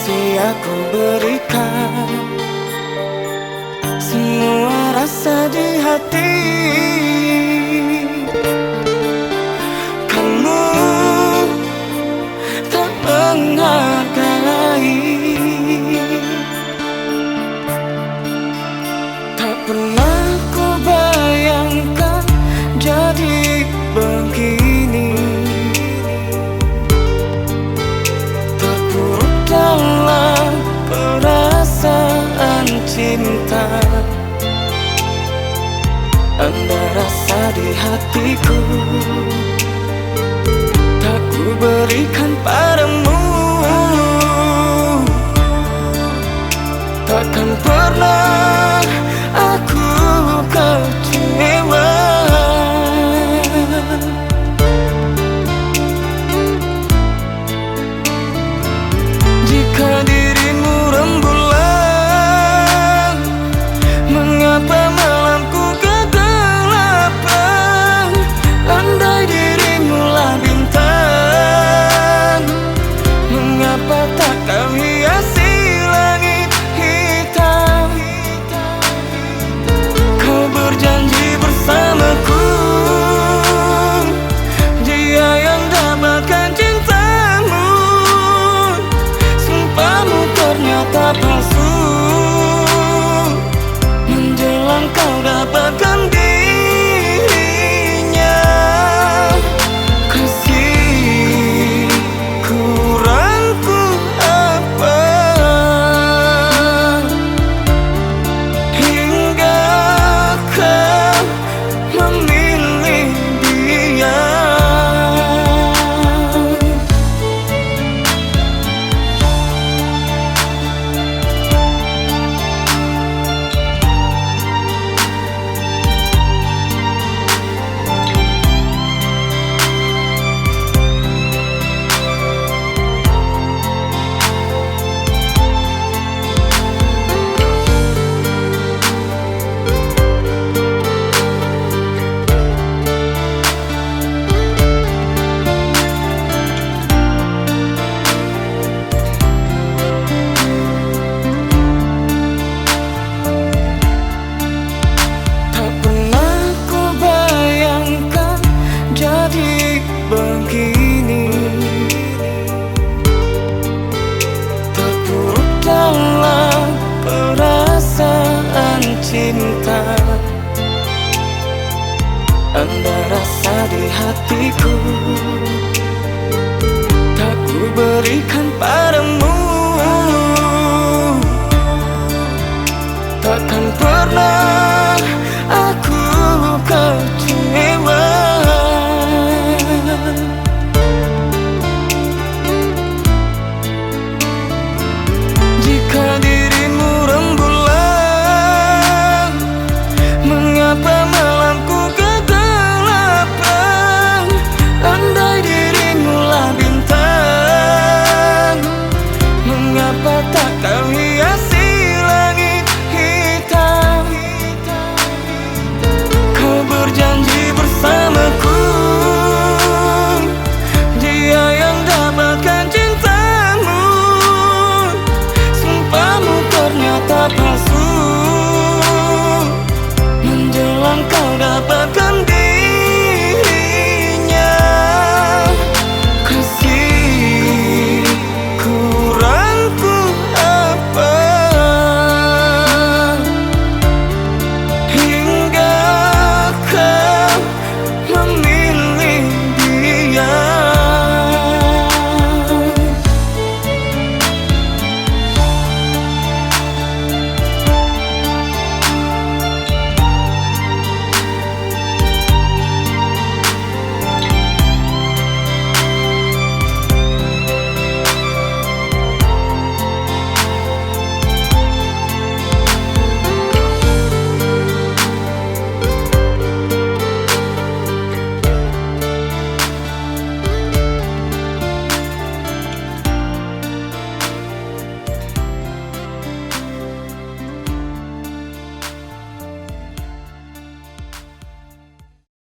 sia ku berikan semua rasa di hati. Kamu tak menghargai, tak pernah ku bayangkan jadi begini. Terpuruk dalam perasaan cinta, ada rasa di hatiku tak ku berikan padamu. Takkan pernah aku kecewa jika dirimu rembulan. Mengapa malamku kegelapan? Andai dirimulah bintang, mengapa tak kau hiasi langit hitam? Kau berjanji bersamaku, dia yang dapatkan cintamu. Sumpahmu ternyata palsu, menjelang kau dapatkan dirinya. Kasih kurangku apa hingga kau memilih dia? Begini terpuruk dalam perasaan cinta, ada rasa di hatiku tak ku berikan padamu. Takkan pernah